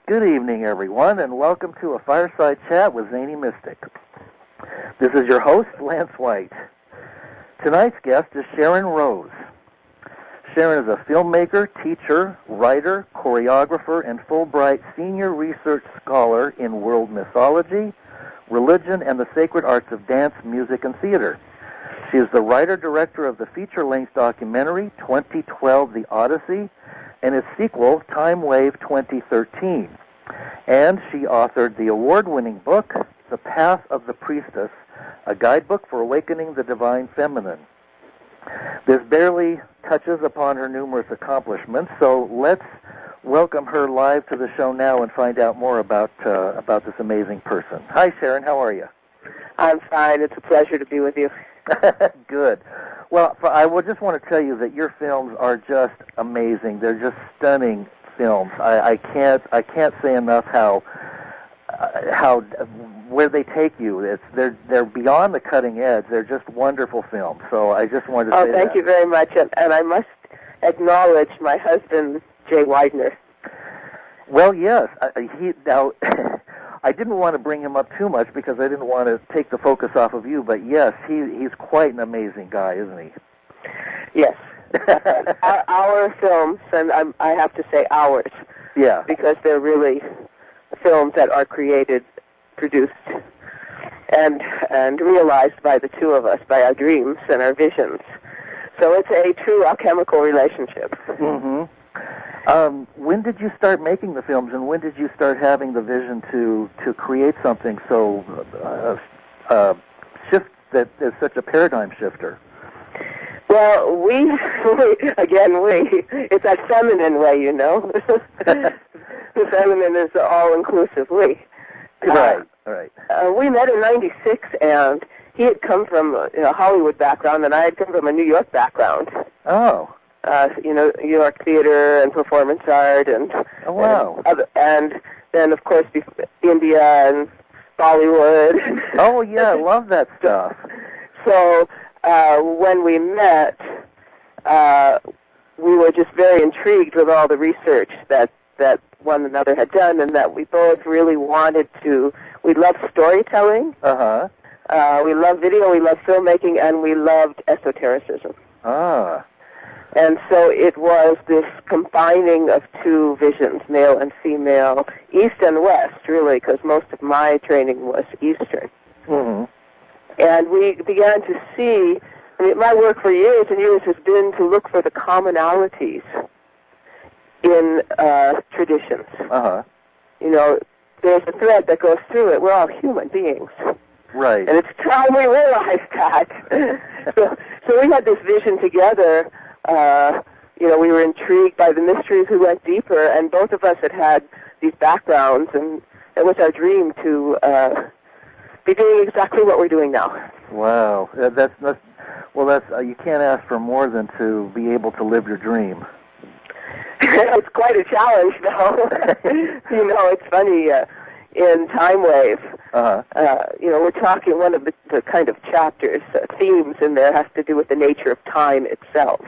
Good evening, everyone, and welcome to a Fireside Chat with Zany Mystic. This is your host, Lance White. Tonight's guest is Sharron Rose. Sharron is a filmmaker, teacher, writer, choreographer, and Fulbright Senior Research Scholar in world mythology, religion, and the sacred arts of dance, music, and theater. She is the writer-director of the feature-length documentary 2012 The Odyssey and its sequel, Timewave 2013. And she authored the award-winning book, The Path of the Priestess, a guidebook for awakening the divine feminine. This barely touches upon her numerous accomplishments, so let's welcome her live to the show now and find out more about this amazing person. Hi, Sharron. How are you? I'm fine. It's a pleasure to be with you. Good. Well, I would just want to tell you that your films are just amazing. They're just stunning films. I can't say enough how where they take you. They're beyond the cutting edge. They're just wonderful films. So I just wanted to say that. Oh, thank you very much. And I must acknowledge my husband, Jay Weidner. Well, yes. I didn't want to bring him up too much because I didn't want to take the focus off of you, but yes, he's quite an amazing guy, isn't he? Yes. Our films, and I have to say ours, yeah, because they're really films that are created, produced, and realized by the two of us, by our dreams and our visions. So it's a true alchemical relationship. Mm-hmm. When did you start making the films, and when did you start having the vision to create something so that is such a paradigm shifter? Well, it's that feminine way, you know. The feminine is all-inclusive we. Right. We met in '96, and he had come from a Hollywood background, and I had come from a New York background. Oh. New York theater and performance art, and oh, wow. And then, of course, India and Bollywood. Oh, yeah, I love that stuff. So when we met, we were just very intrigued with all the research that one another had done, and that we both really wanted to. We loved storytelling. We loved video. We loved filmmaking, and we loved esotericism. Ah. And so it was this combining of two visions, male and female, East and West, really, because most of my training was Eastern. Mm-hmm. And we began to see, my work for years and years has been to look for the commonalities in traditions. There's a thread that goes through it. We're all human beings. Right. And it's time we realize that. So we had this vision together. We were intrigued by the mysteries. We went deeper, and both of us had these backgrounds, and it was our dream to be doing exactly what we're doing now. Wow, that's you can't ask for more than to be able to live your dream. It's quite a challenge, though. It's funny. In Timewave, we're talking, one of the kind of chapters, themes in there has to do with the nature of time itself.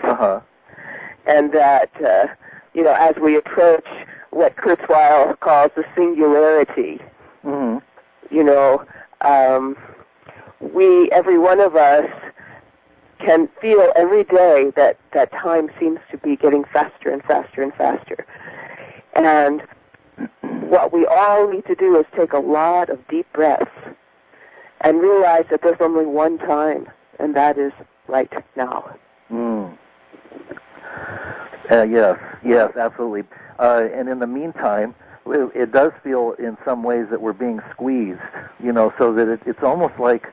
And that, as we approach what Kurzweil calls the singularity, every one of us can feel every day that time seems to be getting faster and faster and faster. And what we all need to do is take a lot of deep breaths and realize that there's only one time, and that is right now. Yes, absolutely. And in the meantime, it does feel in some ways that we're being squeezed, so that it's almost like,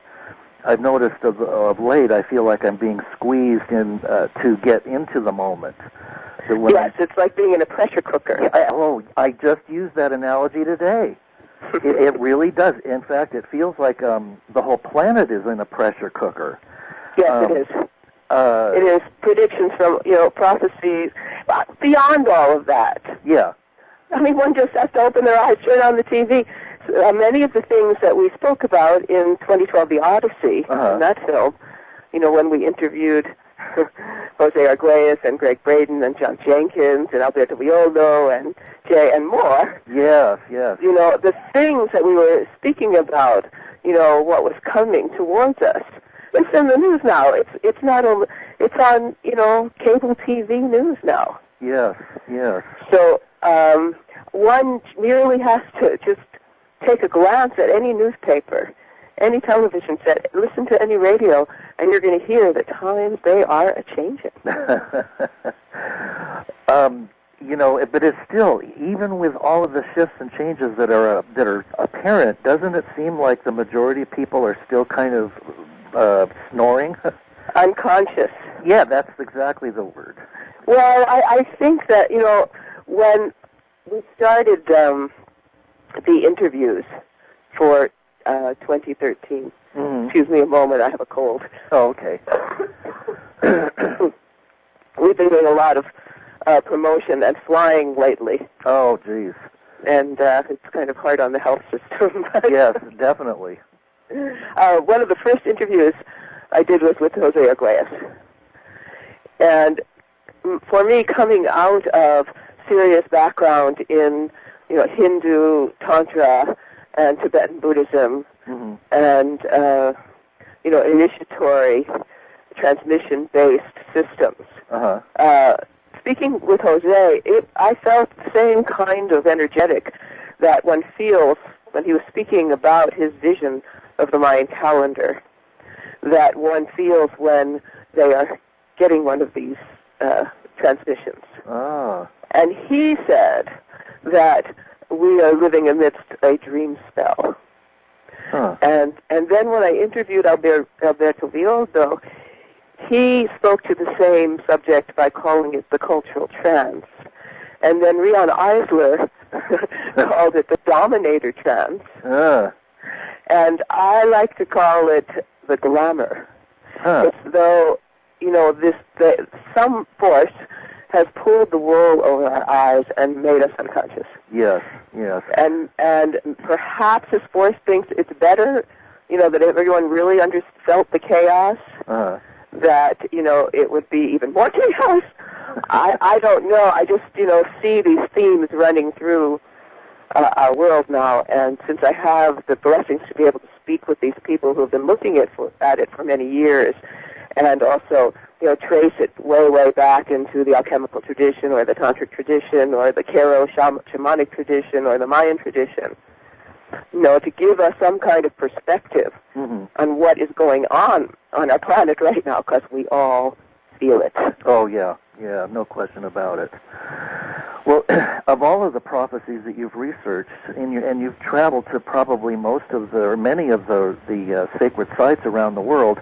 I've noticed of late, I feel like I'm being squeezed in to get into the moment. Yes, it's like being in a pressure cooker. I just used that analogy today. It really does. In fact, it feels like the whole planet is in a pressure cooker. Yes, it is. It is predictions from, prophecies. But beyond all of that. Yeah. One just has to open their eyes, turn on the TV. Many of the things that we spoke about in 2012, The Odyssey, in that film, when we interviewed Jose Arguelles and Greg Braden and John Jenkins and Alberto Viola and Jay, and more. Yes, yes. You know, the things that we were speaking about, you know, what was coming towards us. It's in the news now. It's not only, it's on, you know, cable TV news now. Yes, yes. So one merely has to just take a glance at any newspaper, any television set, listen to any radio, and you're going to hear the times they are a-changing. You know, but it's still, even with all of the shifts and changes that are apparent, doesn't it seem like the majority of people are still kind of snoring? Unconscious. Yeah, that's exactly the word. Well, I think that, you know, when we started the interviews for 2013, excuse me a moment, I have a cold. Oh, okay. We've been doing a lot of promotion and flying lately. Oh, geez. And it's kind of hard on the health system. Yes, definitely. One of the first interviews I did was with Jose Arguelles. And for me, coming out of serious background in, you know, Hindu, Tantra, and Tibetan Buddhism, and, you know, initiatory, transmission-based systems, speaking with Jose, I felt the same kind of energetic that one feels when he was speaking about his vision of the Mayan calendar, that one feels when they are getting one of these transmissions. And he said that we are living amidst a dream spell. And then when I interviewed Alberto Villoldo, he spoke to the same subject by calling it the cultural trance. And then Rian Eisler called it the dominator trance. And I like to call it the glamour. It's though, you know, some force has pulled the wool over our eyes and made us unconscious. Yes, yes. And perhaps this force thinks it's better, you know, that everyone really felt the chaos, that, you know, it would be even more chaos. I don't know. I just, you know, see these themes running through our world now, and since I have the blessings to be able to speak with these people who have been looking at it for many years, and also, you know, trace it way, way back into the alchemical tradition, or the tantric tradition, or the Karo shamanic tradition, or the Mayan tradition, you know, to give us some kind of perspective on what is going on our planet right now, because we all feel it. Oh, yeah, yeah, no question about it. Well, of all of the prophecies that you've researched, and you've traveled to probably many of the sacred sites around the world,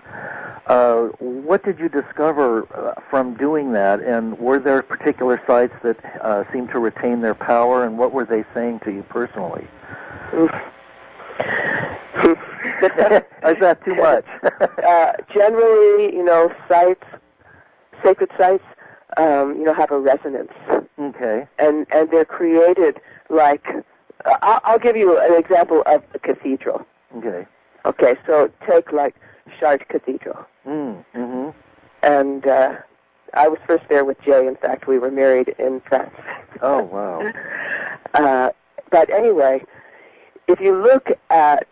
what did you discover from doing that, and were there particular sites that seemed to retain their power, and what were they saying to you personally? Is that too much? Generally, you know, sacred sites, you know, have a resonance. Okay. And they're created like, I'll give you an example of a cathedral. Okay. Okay, so take like Chartres Cathedral. And I was first there with Jay. In fact, we were married in France. Oh, wow. But anyway, if you look at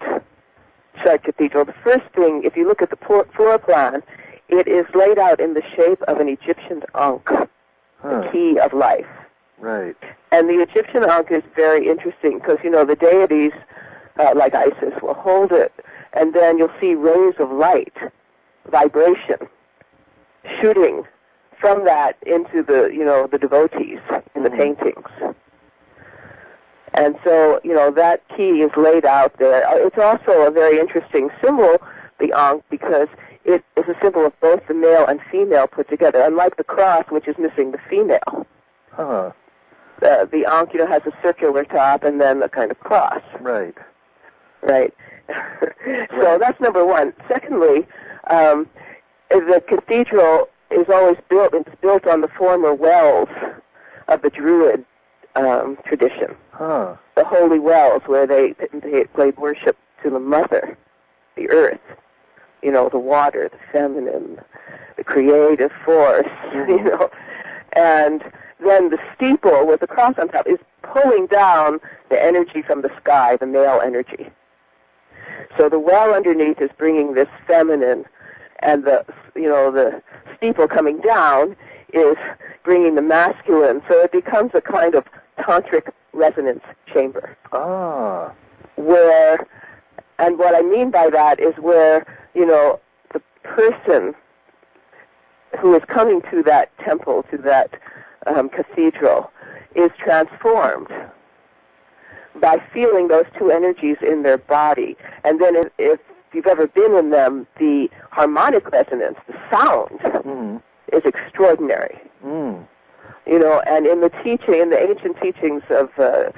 Chartres Cathedral, the first thing, if you look at the floor plan, it is laid out in the shape of an Egyptian ankh, the key of life. Right. And the Egyptian ankh is very interesting because, you know, the deities, like Isis, will hold it, and then you'll see rays of light, vibration, shooting from that into the, you know, the devotees in the paintings. And so, you know, that key is laid out there. It's also a very interesting symbol, the ankh, because it is a symbol of both the male and female put together, unlike the cross, which is missing the female. The ankh, you know, has a circular top and then a kind of cross. Right. Right. So that's number one. Secondly, the cathedral is always built, it's built on the former wells of the Druid tradition. The holy wells where they played worship to the mother, the earth, you know, the water, the feminine, the creative force, you know. And then the steeple with the cross on top is pulling down the energy from the sky, the male energy. So the well underneath is bringing this feminine, and the steeple coming down is bringing the masculine. So it becomes a kind of tantric resonance chamber. Ah. Where, and what I mean by that is where, the person who is coming to that temple, to that cathedral, is transformed by feeling those two energies in their body. And then if you've ever been in them, the harmonic resonance, the sound, is extraordinary. Mm. And in the ancient teachings of the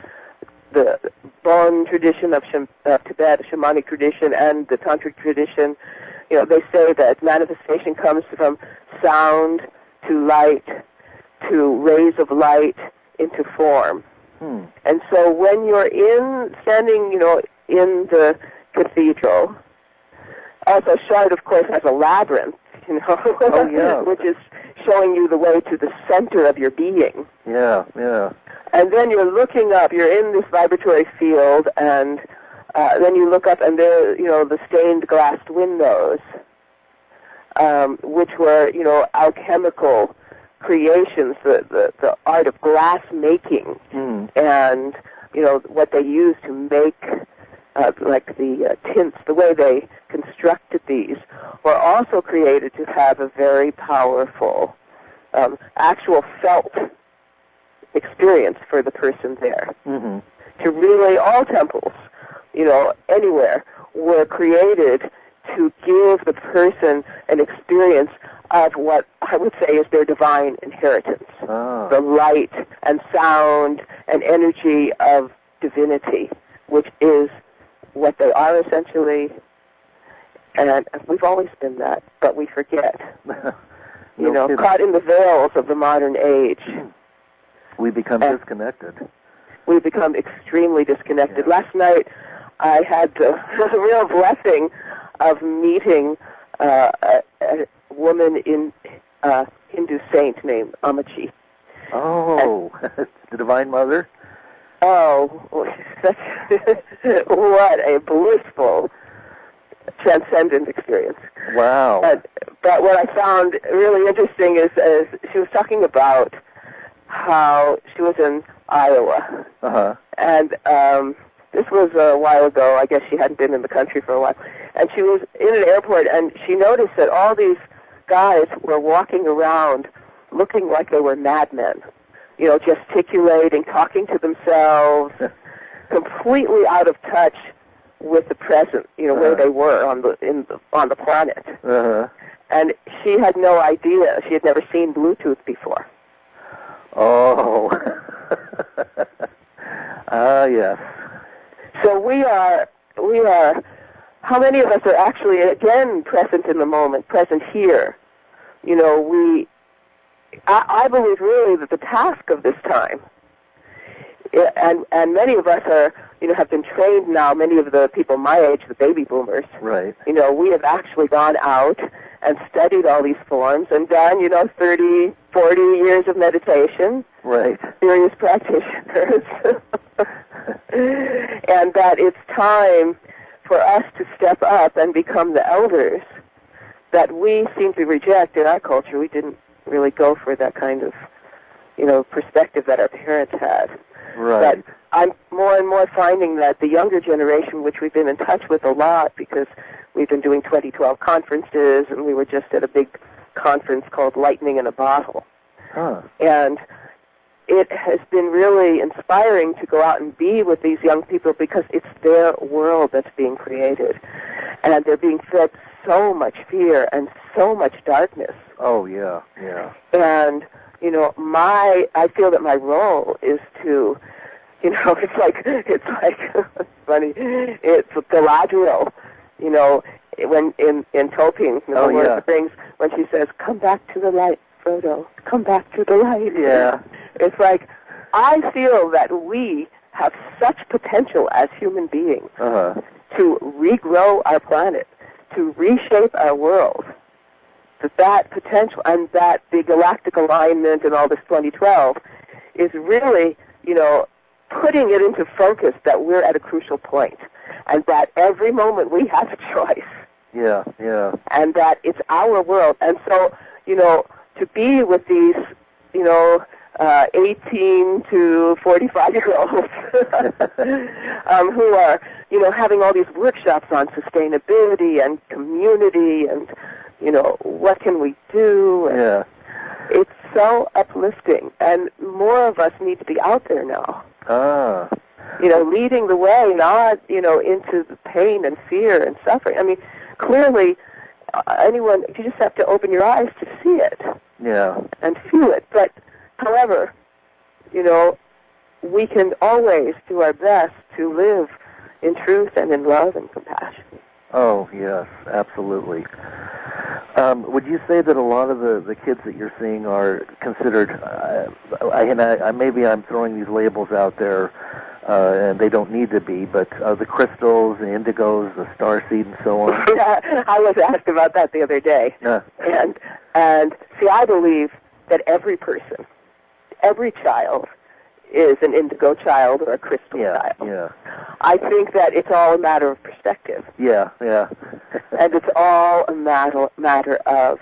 Bon tradition of Tibet, the shamanic tradition, and the tantric tradition, they say that manifestation comes from sound to light, to rays of light into form. And so when you're standing, in the cathedral, also Shard, of course, has a labyrinth, Oh, yeah. which is showing you the way to the center of your being. Yeah, yeah. And then you're looking up, you're in this vibratory field, and then you look up, and there, the stained glass windows, which were, alchemical creations, the art of glass making, and, what they used to make, like the tints, the way they constructed these, were also created to have a very powerful, actual felt experience for the person there. To really, all temples, anywhere, were created to give the person an experience of what I would say is their divine inheritance. The light and sound and energy of divinity, which is what they are essentially. And we've always been that, but we forget. Caught in the veils of the modern age. We become disconnected. We become extremely disconnected. Yeah. Last night, I had the real blessing of meeting a woman in Hindu saint named Amachi. Oh, the Divine Mother? Oh, what a blissful, transcendent experience. Wow. But what I found really interesting is she was talking about how she was in Iowa. And this was a while ago. I guess she hadn't been in the country for a while. And she was in an airport, and she noticed that all these guys were walking around looking like they were madmen, gesticulating, talking to themselves, completely out of touch with the present, where they were on the planet. And she had no idea. She had never seen Bluetooth before. Oh. Yes. So we are, how many of us are actually, again, present in the moment, present here? I believe really that the task of this time, and many of us are, have been trained now, many of the people my age, the baby boomers, right. We have actually gone out and studied all these forms and done, 30, 40 years of meditation. Right. Serious practitioners. And that it's time for us to step up and become the elders that we seem to reject in our culture. We didn't really go for that kind of, perspective that our parents had. Right. But I'm more and more finding that the younger generation, which we've been in touch with a lot because we've been doing 2012 conferences, and we were just at a big conference called Lightning in a Bottle. And it has been really inspiring to go out and be with these young people because it's their world that's being created. And they're being fed so much fear and so much darkness. Oh, yeah, yeah. And, I feel that my role is to, it's like funny, it's Galadriel, when in Tolkien, the Lord of the Rings, when she says, "Come back to the light, Frodo, come back to the light." Yeah. It's like, I feel that we have such potential as human beings to regrow our planet, to reshape our world, that potential and that the galactic alignment and all this 2012 is really, putting it into focus that we're at a crucial point, and that every moment we have a choice. Yeah, yeah. And that it's our world. And so, to be with these, 18 to 45-year-olds who are, having all these workshops on sustainability and community and, what can we do? Yeah. It's so uplifting. And more of us need to be out there now. Ah. Leading the way, not, into the pain and fear and suffering. I mean, clearly, you just have to open your eyes to see it. Yeah. And feel it. But, however, we can always do our best to live in truth and in love and compassion. Oh, yes, absolutely. Would you say that a lot of the kids that you're seeing are considered, maybe I'm throwing these labels out there, and they don't need to be, but the crystals, the indigos, the starseed, and so on? Yeah, I was asked about that the other day. And see, I believe that every person, every child, is an indigo child or a crystal child. Yeah. I think that it's all a matter of perspective. Yeah, yeah. And it's all a matter of,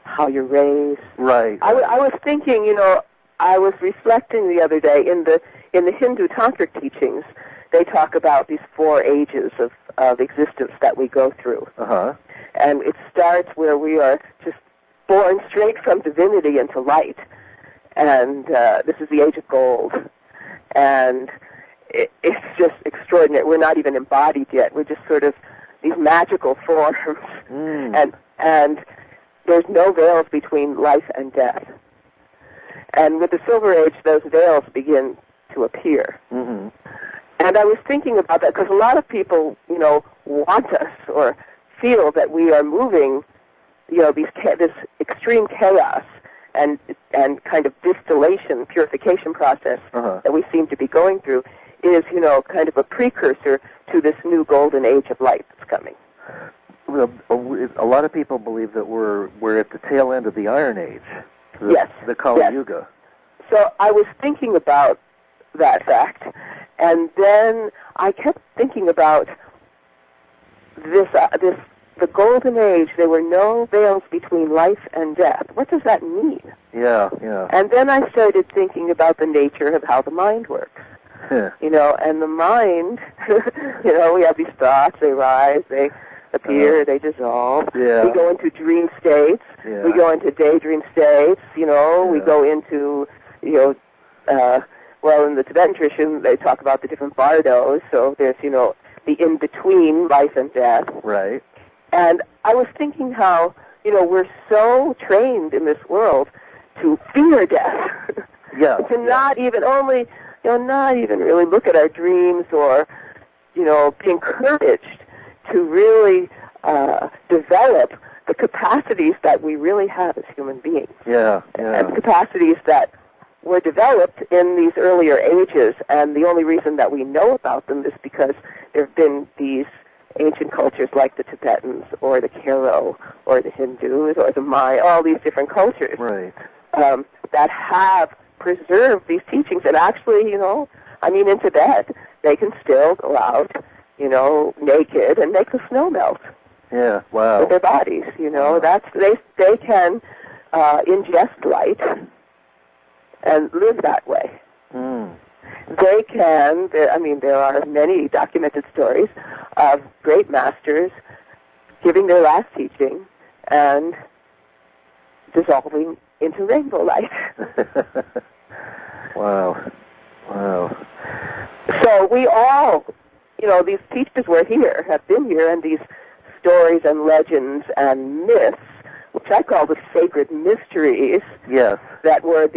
how you're raised. Right. I was thinking, I was reflecting the other day in the Hindu tantric teachings. They talk about these 4 ages of existence that we go through. Uh-huh. And it starts where we are just born straight from divinity into light. And this is the age of gold. And it's just extraordinary. We're not even embodied yet. We're just sort of these magical forms. Mm. And there's no veils between life and death. And with the Silver Age, those veils begin to appear. Mm-hmm. And I was thinking about that because a lot of people, want us or feel that we are moving, this extreme chaos and kind of distillation, purification process that we seem to be going through is, kind of a precursor to this new golden age of light that's coming. Well, a lot of people believe that we're at the tail end of the Iron Age. The Kali Yuga. So I was thinking about that fact, and then I kept thinking about the golden age. There were no veils between life and death. What does that mean? Yeah, yeah. And then I started thinking about the nature of how the mind works. And the mind, we have these thoughts, they rise, they appear, they dissolve. Yeah. We go into dream states. Yeah. We go into daydream states. We go into, in the Tibetan tradition, they talk about the different bardos. So there's, the in-between life and death. Right. And I was thinking how, we're so trained in this world to fear death. Yeah. To not even really look at our dreams or, be encouraged to really develop the capacities that we really have as human beings. Yeah, yeah. And the capacities that were developed in these earlier ages, and the only reason that we know about them is because there have been these ancient cultures like the Tibetans or the Karo or the Hindus or the Maya, all these different cultures that have preserved these teachings. And actually, in Tibet, they can still go out, naked and make the snow melt. Yeah, wow. With their bodies, they can ingest light and live that way. Mm. They can, there are many documented stories of great masters giving their last teaching and dissolving into rainbow light. Wow. So we all, these teachers were here, have been here, and these stories and legends and myths, which I call the sacred mysteries, that were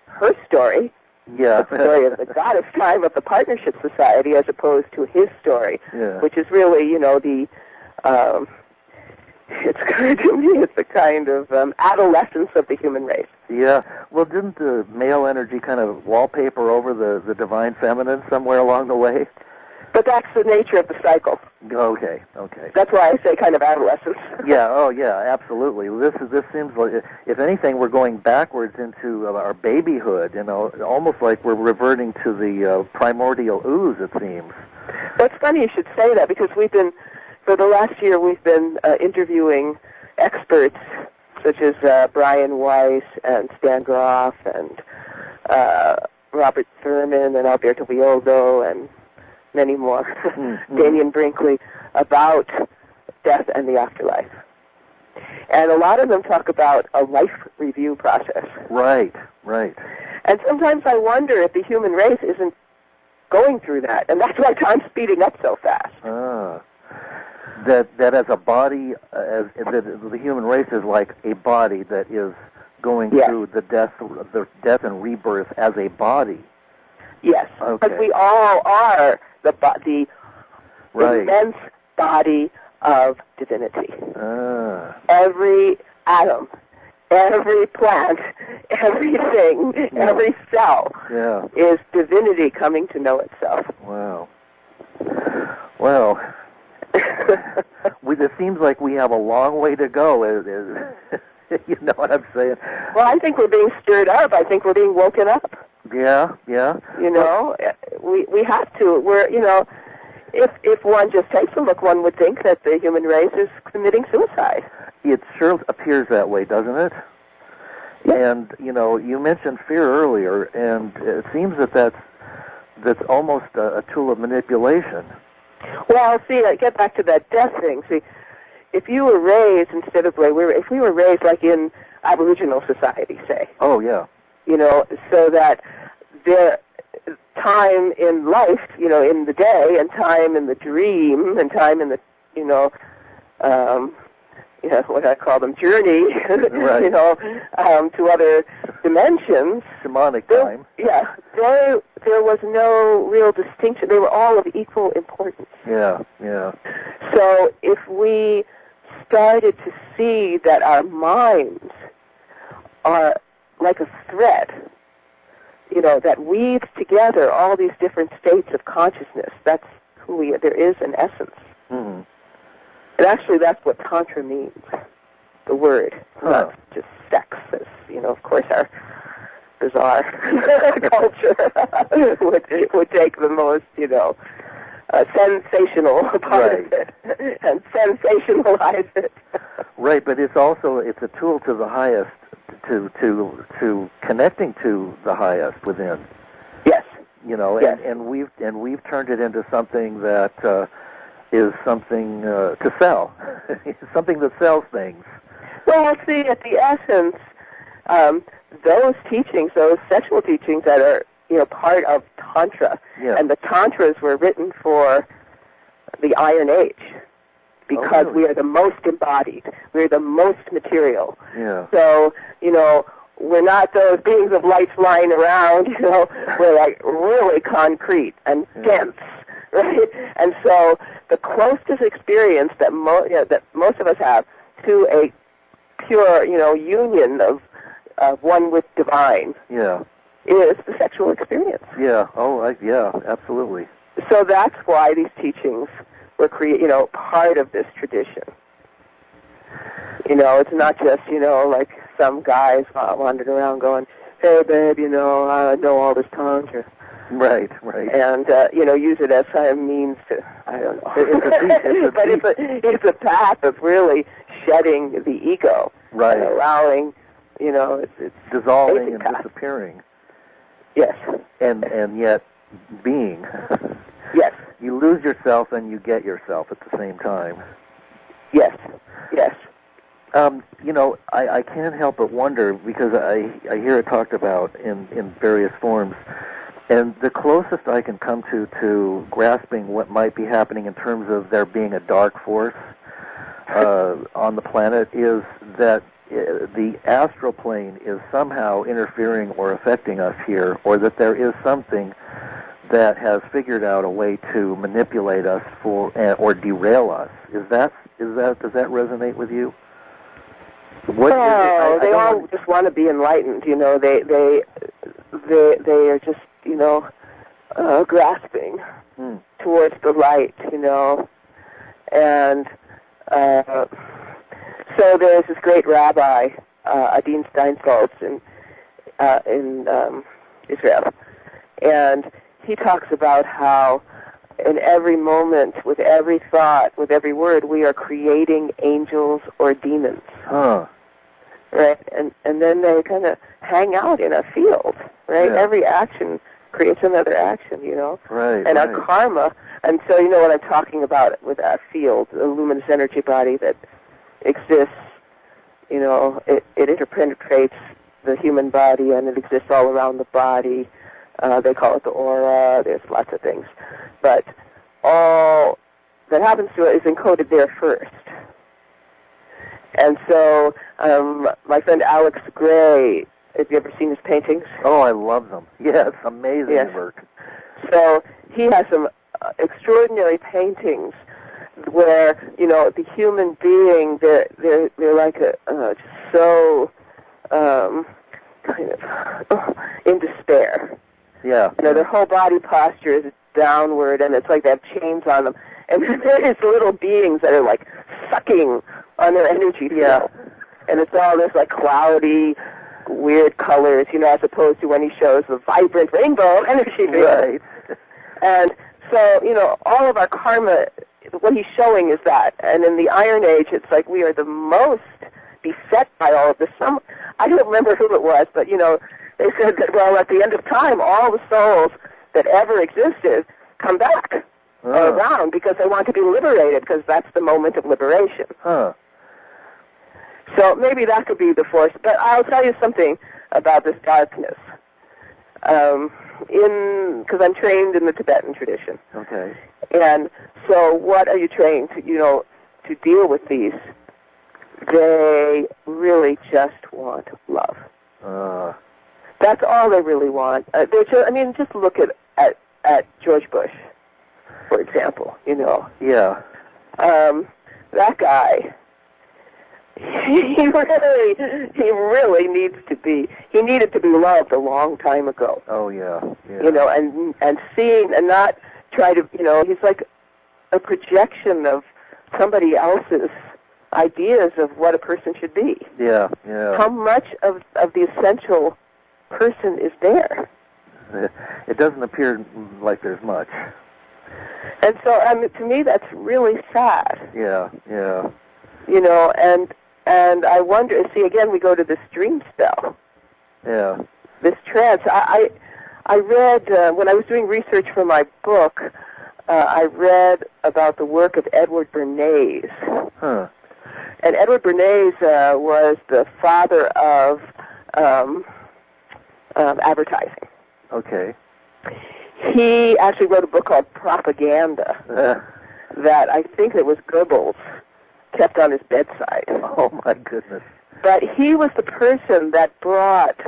her story, the story of the goddess time of the Partnership Society, as opposed to his story, which is really, it's the kind of adolescence of the human race. Yeah. Well, didn't the male energy kind of wallpaper over the divine feminine somewhere along the way? But that's the nature of the cycle. Okay. That's why I say kind of adolescence. Yeah. Oh, yeah. Absolutely. This seems like, if anything, we're going backwards into our babyhood. Almost like we're reverting to the primordial ooze. It seems. Well, it's funny you should say that, because for the last year, we've been interviewing experts such as Brian Weiss and Stan Groff and Robert Thurman and Alberto Villoldo and many more, Damien Brinkley, about death and the afterlife. And a lot of them talk about a life review process. Right. And sometimes I wonder if the human race isn't going through that, and that's why time's speeding up so fast. That as a body, the human race is like a body that is going through the death and rebirth as a body. Yes, because we all are the immense body of divinity. Every atom, every plant, everything, every cell is divinity coming to know itself. Wow. Well, it seems like we have a long way to go. You know what I'm saying? Well, I think we're being stirred up. I think we're being woken up. Yeah. We have to. If one just takes a look, one would think that the human race is committing suicide. It sure appears that way, doesn't it? Yeah. And you mentioned fear earlier, and it seems that's almost a tool of manipulation. Well, see, I get back to that death thing. See, if you were raised if we were raised like in Aboriginal society, say. Oh yeah. So that there time in life, in the day, and time in the dream, and time in the, what I call them, journey, right. To other dimensions. Shamanic time. There was no real distinction. They were all of equal importance. Yeah. So if we started to see that our minds are like a thread, that weaves together all these different states of consciousness, that's who there is an essence. Mm-hmm. And actually that's what Tantra means, the word, not just sex, as, of course our bizarre culture would take the most, sensational part of it and sensationalize it. Right, but it's a tool to the highest, to connecting to the highest within. Yes. Yes. And we've turned it into something that is something to sell, something that sells things. Well, see, at the essence, those teachings, those sexual teachings that are part of Tantra, and the Tantras were written for the Iron Age, because we are the most embodied, we're the most material. Yeah. So, we're not those beings of light flying around, we're like really concrete and dense, right? And so the closest experience that most of us have to a pure, union of one with divine is the sexual experience. Yeah. Absolutely. So that's why these teachings were part of this tradition. It's not just, like some guys wandering around going, hey, babe, I know all this Tantra. Right. And, use it as a means to, I don't know. But it's a path of really shedding the ego. Right. And allowing, it's dissolving and disappearing. Yes. And yet being. Yes. You lose yourself and you get yourself at the same time. Yes. I can't help but wonder, because I hear it talked about in various forms, and the closest I can come to grasping what might be happening in terms of there being a dark force on the planet is that the astral plane is somehow interfering or affecting us here, or that there is something that has figured out a way to manipulate us or derail us. Does that resonate with you? What they all just want to be enlightened. They are just grasping towards the light, you know. And so there's this great rabbi, Adin Steinsaltz in Israel, and he talks about how in every moment, with every thought, with every word, we are creating angels or demons. Huh. Right? And then they kind of hang out in a field, right? Yeah. Every action creates another action, you know? Right. And right. our karma, and so you know what I'm talking about with that field, the luminous energy body that exists, you know, it interpenetrates the human body, and it exists all around the body. They call it the aura. There's lots of things. But all that happens to it is encoded there first. And so my friend Alex Gray, have you ever seen his paintings? Oh, I love them. Yes, amazing Yes. work. So he has some extraordinary paintings where, you know, the human being, they're like so kind of in despair. Yeah. You know, their whole body posture is downward, and it's like they have chains on them. And there's little beings that are like sucking on their energy field. Yeah. And it's all this like cloudy, weird colors, you know, as opposed to when he shows the vibrant rainbow energy field. Right. And so, you know, all of our karma, what he's showing is that. And in the Iron Age, it's like we are the most beset by all of this. I don't remember who it was, but, you know, they said that, well, at the end of time, all the souls that ever existed come back around because they want to be liberated, because that's the moment of liberation. Huh. So maybe that could be the force. But I'll tell you something about this darkness. Because I'm trained in the Tibetan tradition. Okay. And so what are you trained to, you know, to deal with these? They really just want love. That's all they really want. Just look at George Bush, for example, you know. Yeah. That guy, he really needed to be loved a long time ago. Oh, yeah. Yeah. You know, and seeing and not try to, you know, he's like a projection of somebody else's ideas of what a person should be. Yeah, yeah. How much of the essential person is there? It doesn't appear like there's much. And so, to me, that's really sad. Yeah, yeah. You know, and I wonder, see, again, we go to this dream spell. Yeah. This trance. I read, when I was doing research for my book, I read about the work of Edward Bernays. Huh. And Edward Bernays was the father of advertising. Okay. He actually wrote a book called Propaganda that I think it was Goebbels kept on his bedside. Oh, my goodness. But he was the person that brought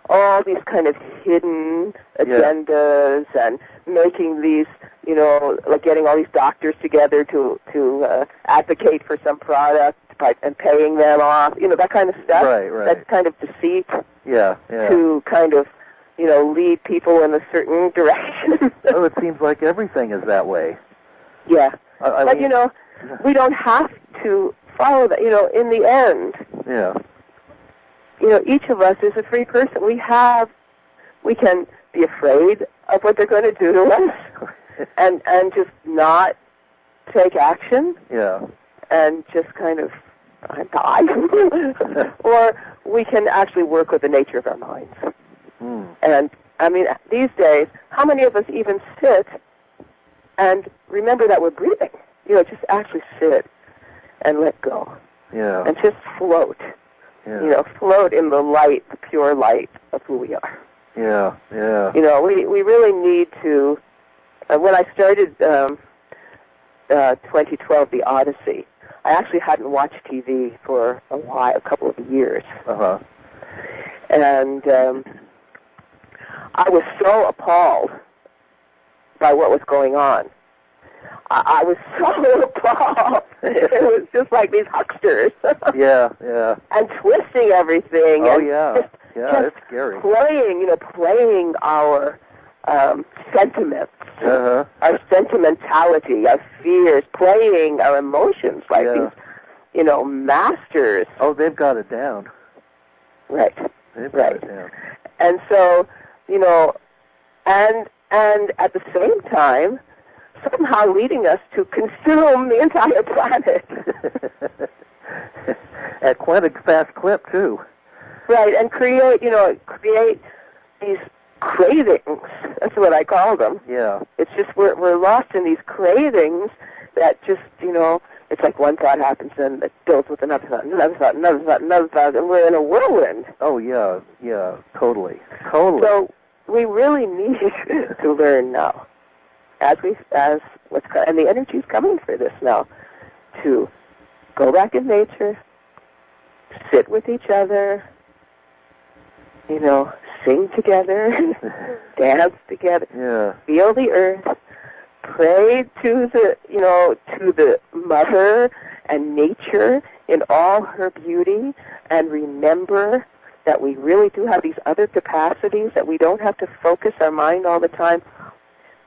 all these kind of hidden agendas and making these, you know, like getting all these doctors together to advocate for some product and paying them off, you know, that kind of stuff. Right, right. That kind of deceit. Yeah, yeah. To kind of, you know, lead people in a certain direction. Oh, it seems like everything is that way. Yeah. But, you know, we don't have to follow that. You know, in the end, yeah. You know, each of us is a free person. We can be afraid of what they're going to do to us and just not take action. Yeah. And just kind of die. Or we can actually work with the nature of our minds. And, I mean, these days, how many of us even sit and remember that we're breathing? You know, just actually sit and let go. Yeah. And just float. Yeah. You know, float in the light, the pure light of who we are. Yeah, yeah. You know, we really need to, when I started 2012, the Odyssey, I actually hadn't watched TV for a couple of years. Uh-huh. And I was so appalled by what was going on. I was so appalled. It was just like these hucksters. Yeah, yeah. And twisting everything. Oh, and yeah. Just it's scary. Playing our sentiments, our sentimentality, our fears, playing our emotions like these, masters. Oh, they've got it down. Right. They've got it down. And so, and at the same time, somehow leading us to consume the entire planet. At quite a fast clip, too. Right, and create these cravings. That's what I call them. Yeah. It's just we're lost in these cravings that just, it's like one thought happens and it builds with another thought, another thought, another thought, another thought, and we're in a whirlwind. Oh, yeah, totally. So we really need to learn now, and the energy is coming for this now, to go back in nature, sit with each other, sing together, dance together, feel the earth, pray to the mother and nature in all her beauty, and remember that we really do have these other capacities, that we don't have to focus our mind all the time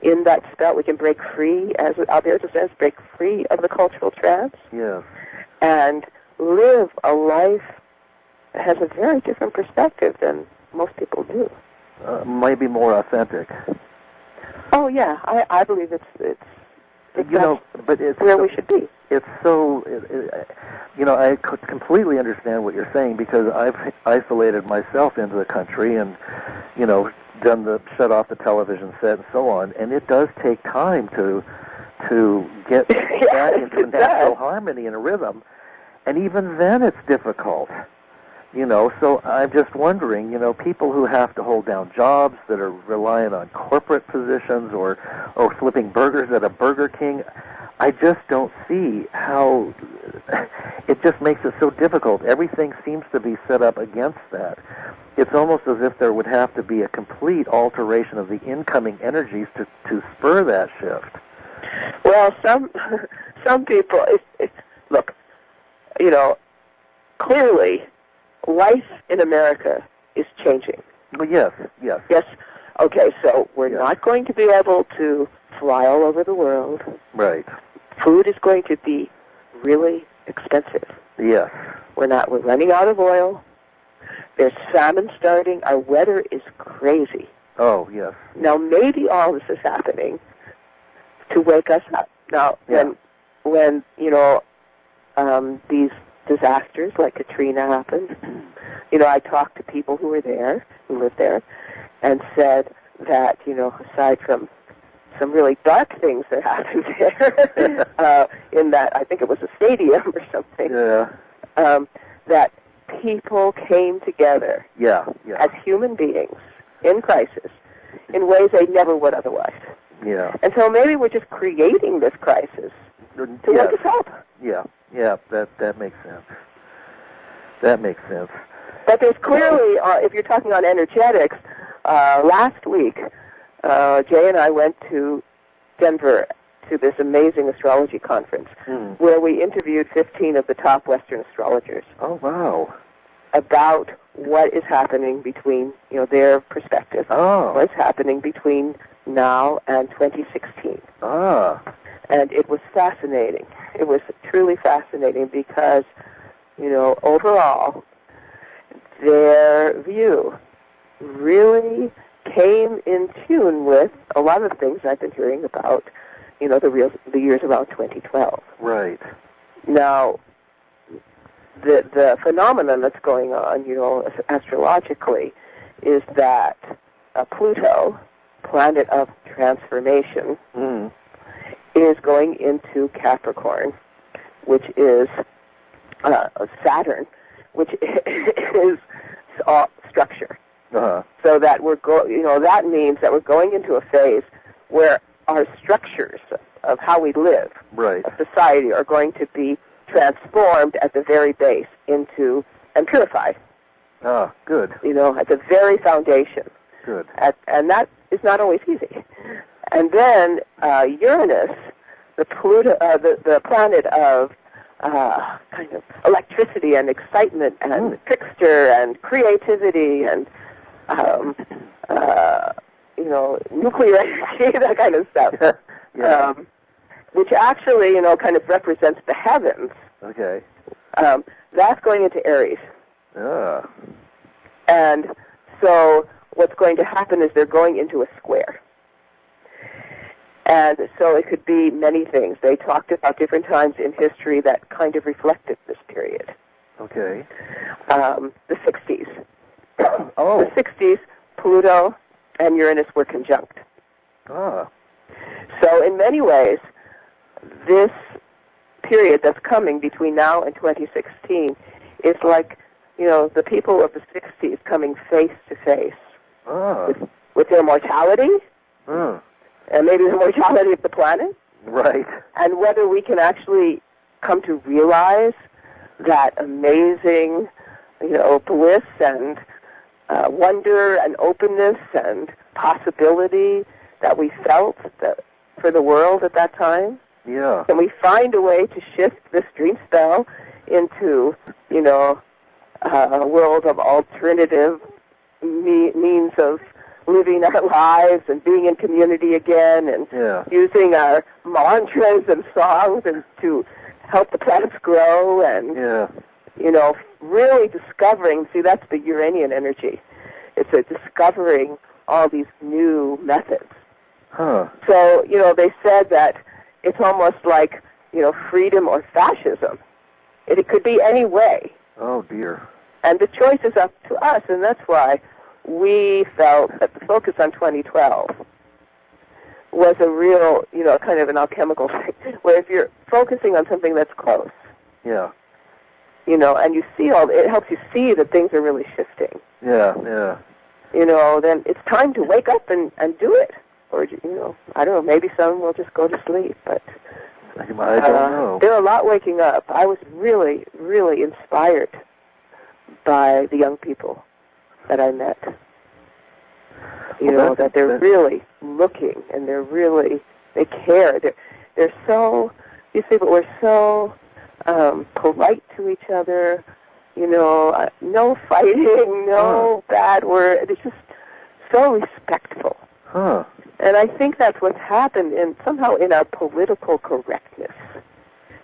in that spell. We can break free, as Alberto says, break free of the cultural trance, and live a life that has a very different perspective than most people do. Might be more authentic. Oh yeah, I believe it's but it's where we should be. It's so, I completely understand what you're saying, because I've isolated myself into the country and, shut off the television set and so on, and it does take time to get back into natural harmony and a rhythm, and even then it's difficult. So I'm just wondering, people who have to hold down jobs that are reliant on corporate positions or flipping burgers at a Burger King, I just don't see how it just makes it so difficult. Everything seems to be set up against that. It's almost as if there would have to be a complete alteration of the incoming energies to spur that shift. Well, some people, look, clearly, life in America is changing. Well, yes. Yes. Okay, so we're not going to be able to fly all over the world. Right. Food is going to be really expensive. Yes. We're running out of oil. There's famine starting. Our weather is crazy. Oh, yes. Now, maybe all this is happening to wake us up. Now, when these disasters like Katrina happened, I talked to people who lived there, and said that, aside from some really dark things that happened there, in that, I think it was a stadium or something, that people came together as human beings in crisis in ways they never would otherwise. Yeah. And so maybe we're just creating this crisis to wake us up. Yeah, that makes sense. That makes sense. But there's clearly, if you're talking on energetics, last week, Jay and I went to Denver to this amazing astrology conference where we interviewed 15 of the top Western astrologers. Oh, wow. About what is happening between, their perspective. Oh. What's happening between now and 2016. Ah. And it was fascinating. It was truly fascinating because, overall, their view really came in tune with a lot of things I've been hearing about, the years around 2012. Right. Now, the phenomenon that's going on, astrologically, is that Pluto, planet of transformation, is going into Capricorn, which is Saturn, which is structure. Uh-huh. So that that means that we're going into a phase where our structures of how we live, right, of society, are going to be transformed at the very base and purified. Ah, good. At the very foundation. Good. And that is not always easy. And then Uranus, the planet of kind of electricity and excitement and trickster and creativity and nuclear energy, that kind of stuff. Yeah. Which actually, kind of represents the heavens. Okay. That's going into Aries. Ah. And so what's going to happen is they're going into a square. And so it could be many things. They talked about different times in history that kind of reflected this period. Okay. The 60s. Oh. The 60s, Pluto and Uranus were conjunct. Ah. So in many ways, this period that's coming between now and 2016 is like, the people of the 60s coming face to face with their mortality, and maybe the mortality of the planet. Right. And whether we can actually come to realize that amazing, bliss and wonder and openness and possibility that we felt for the world at that time. Yeah. Can we find a way to shift this dream spell into, a world of alternative means of living our lives and being in community again and using our mantras and songs and to help the plants grow and, really discovering, see, that's the Uranian energy. It's a discovering all these new methods. Huh. So, they said that it's almost like, freedom or fascism. It could be any way. Oh, dear. And the choice is up to us, and that's why we felt that the focus on 2012 was a real, kind of an alchemical thing, where if you're focusing on something that's close, and you see it helps you see that things are really shifting. Yeah. Then it's time to wake up and do it. Or, I don't know, maybe some will just go to sleep, but I don't know. There are a lot waking up. I was really, really inspired by the young people that I met. That they're really looking and they care. They're so, but we're so polite to each other, no fighting, no bad word. It's just so respectful. Huh. And I think that's what's happened somehow in our political correctness.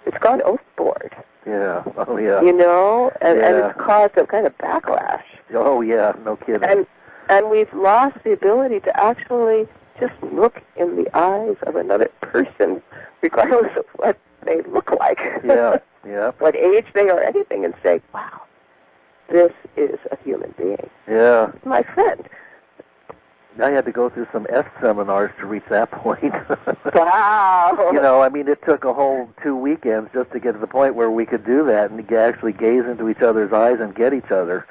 It's gone overboard. Yeah. Oh, yeah. And it's caused a kind of backlash. Oh, yeah. No kidding. And we've lost the ability to actually just look in the eyes of another person, regardless of what they look like. Yeah. What age they are, anything, and say, wow, this is a human being. Yeah. My friend. I had to go through some S seminars to reach that point. Wow. It took a whole 2 weekends just to get to the point where we could do that and actually gaze into each other's eyes and get each other.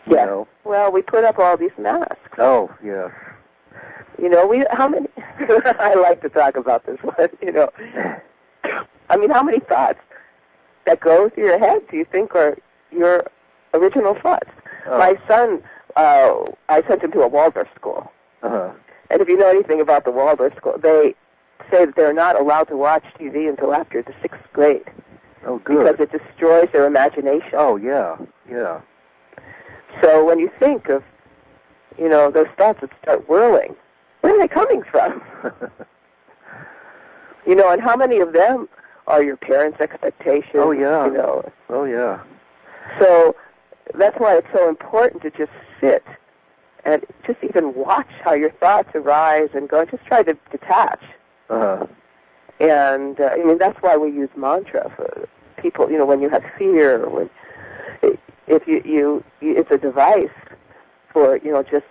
Yeah. Well, we put up all these masks. Oh, yes. How many, I like to talk about this one, how many thoughts that go through your head do you think are your original thoughts? Oh. My son, I sent him to a Waldorf school. Uh-huh. And if you know anything about the Waldorf school, they say that they're not allowed to watch TV until after the 6th grade. Oh, good. Because it destroys their imagination. Oh, yeah. So when you think of, those thoughts that start whirling, where are they coming from? And how many of them are your parents' expectations? Oh, yeah. Oh, yeah. So that's why it's so important to just sit and just even watch how your thoughts arise and go. Just try to detach. Uh-huh. And, that's why we use mantra for people, when you have fear, if you it's a device for, just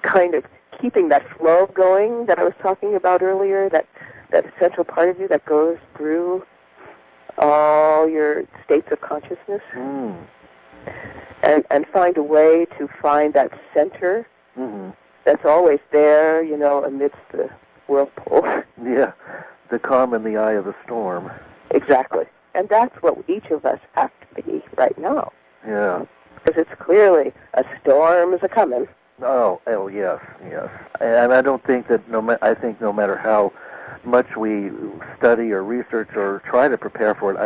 kind of keeping that flow going that I was talking about earlier, that essential part of you that goes through all your states of consciousness, and find a way to find that center that's always there, amidst the whirlpool. Yeah, the calm in the eye of the storm. Exactly. And that's what each of us have to be right now. Yeah. Because it's clearly a storm is a-coming. Oh, yes. And I don't think that, I think no matter how much we study or research or try to prepare for it,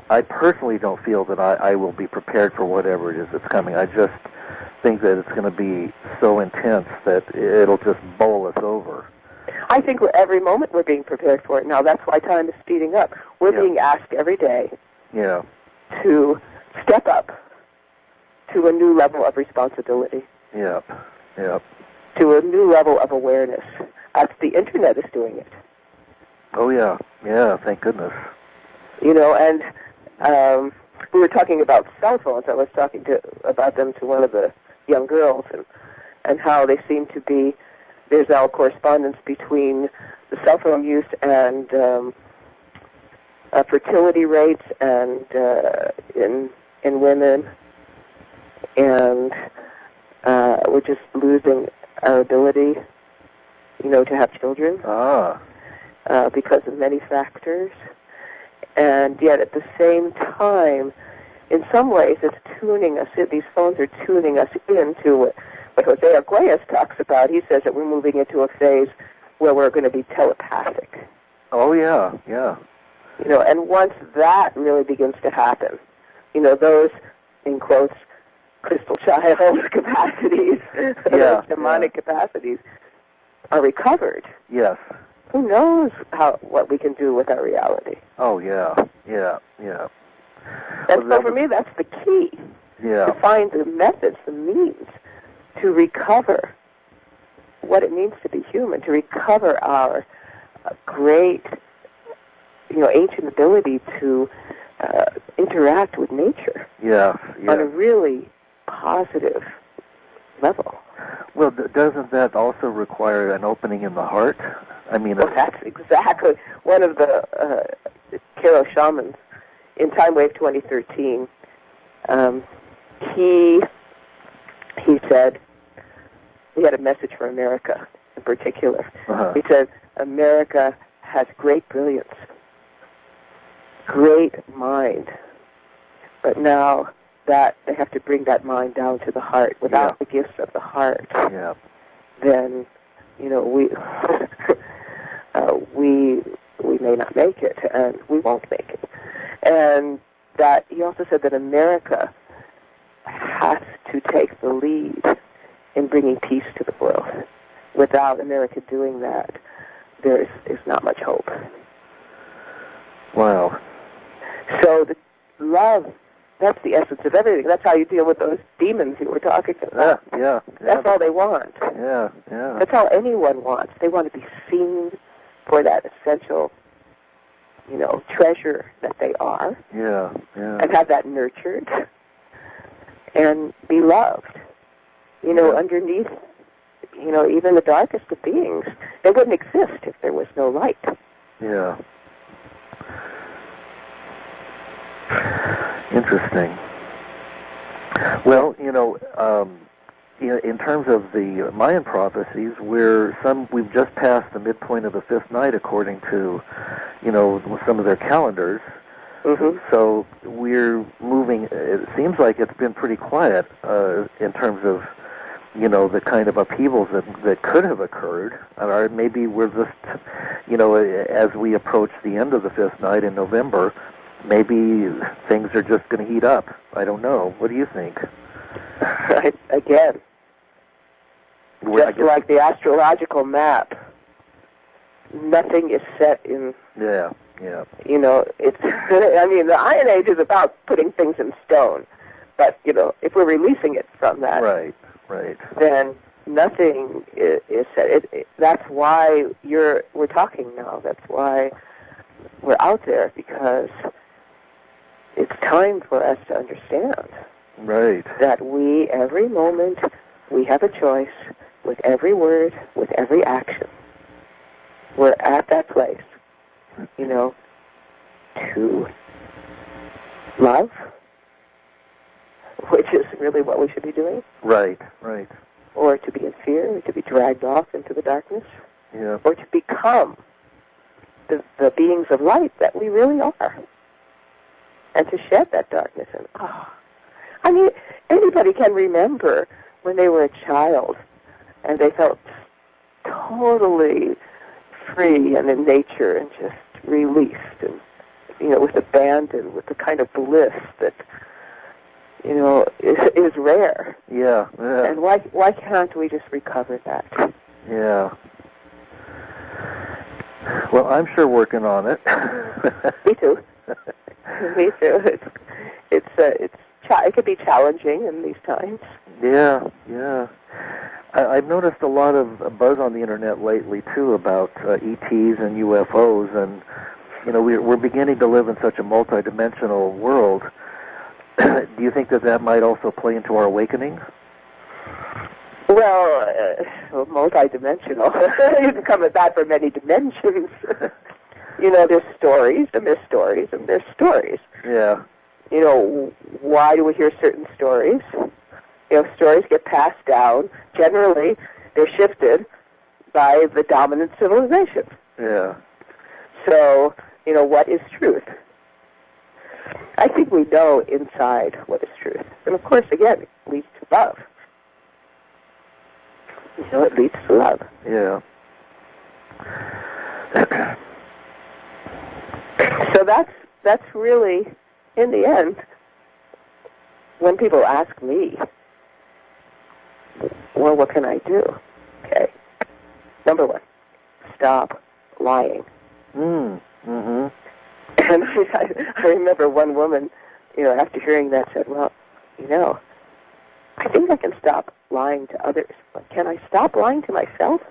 I personally don't feel that I will be prepared for whatever it is that's coming. I just think that it's going to be so intense that it'll just bowl us over. I think every moment we're being prepared for it now. That's why time is speeding up. We're being asked every day to step up to a new level of responsibility. Yep. To a new level of awareness. The Internet is doing it. Oh, yeah. Yeah, thank goodness. You know, and we were talking about cell phones. I was talking about them to one of the young girls and how they seem to be, there's now a correspondence between the cell phone use and fertility rates and in women, and we're just losing our ability, you know, to have children because of many factors. And yet at the same time, in some ways, it's tuning us in. These phones are tuning us into what Jose Arguelles talks about. He says that we're moving into a phase where we're going to be telepathic. Oh, yeah. You know, and once that really begins to happen, you know, those, in quotes, crystal child capacities, those demonic capacities are recovered. Yes. Who knows what we can do with our reality? Oh, yeah. And so for me, that's the key. Yeah. To find the methods, the means to recover what it means to be human, to recover our great, you know, ancient ability to interact with nature on a really positive level. Well, doesn't that also require an opening in the heart? I mean, that's exactly one of the Karo shamans in Timewave 2013. He said he had a message for America in particular. He said America has great brilliance, great mind, but now that they have to bring that mind down to the heart. Without the gifts of the heart, then, you know, we may not make it, and we won't make it. And that he also said that America has to take the lead in bringing peace to the world. Without America doing that, there is not much hope. Wow. So the love, that's the essence of everything. That's how you deal with those demons you were talking about. Yeah. That's all they want. Yeah. That's all anyone wants. They want to be seen for that essential, you know, treasure that they are. Yeah. And have that nurtured and be loved. You know, underneath, you know, even the darkest of beings, they wouldn't exist if there was no light. Yeah. Interesting. Well, you know, in terms of the Mayan prophecies, we've just passed the midpoint of the fifth night according to, you know, some of their calendars. Mm-hmm. So we're moving. It seems like it's been pretty quiet in terms of, you know, the kind of upheavals that could have occurred. Or maybe we're just, you know, as we approach the end of the fifth night in November, maybe things are just going to heat up. I don't know. What do you think? Again, just like the astrological map, nothing is set in. Yeah. You know, I mean, the Iron Age is about putting things in stone, but, you know, if we're releasing it from that, right, then nothing is set. That's why we're talking now. That's why we're out there, because it's time for us to understand that every moment, we have a choice with every word, with every action. We're at that place, you know, to love, which is really what we should be doing. Right. Or to be in fear, or to be dragged off into the darkness. Yeah. Or to become the beings of light that we really are. And to shed that darkness. And I mean, anybody can remember when they were a child and they felt totally free and in nature and just released and, you know, with abandon, with the kind of bliss that, is rare. Yeah. And why can't we just recover that? Yeah. Well, I'm sure working on it. Me too. Me too. It could be challenging in these times. Yeah. I've noticed a lot of buzz on the internet lately too about ETs and UFOs, and we're beginning to live in such a multidimensional world. Do you think that might also play into our awakening? Well, multidimensional. You can come at that from many dimensions. There's stories, and there's stories, and there's stories. Yeah. Why do we hear certain stories? Stories get passed down. Generally, they're shifted by the dominant civilization. Yeah. So, what is truth? I think we know inside what is truth. And of course, again, it leads to love. It leads to love. Yeah. So that's really, in the end, when people ask me, well, what can I do? Okay. Number one, stop lying. Mm-hmm. And I remember one woman, after hearing that said, well, I think I can stop lying to others, but can I stop lying to myself?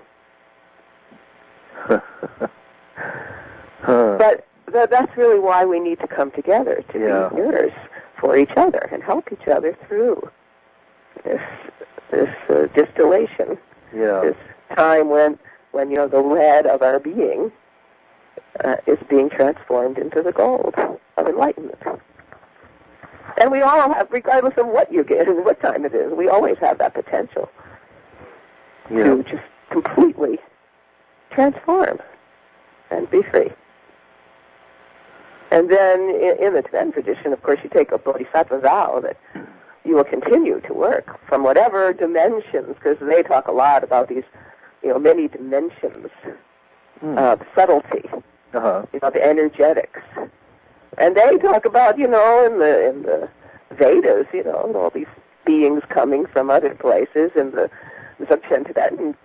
But that's really why we need to come together, to be mirrors for each other and help each other through this distillation, this time when the lead of our being is being transformed into the gold of enlightenment. And we all have, regardless of what you get and what time it is, we always have that potential to just completely transform and be free. And then in the Tibetan tradition, of course, you take a bodhisattva vow that you will continue to work from whatever dimensions, because they talk a lot about these, many dimensions of subtlety, the energetics. And they talk about, in the Vedas, all these beings coming from other places. In the Dzogchen Tibetan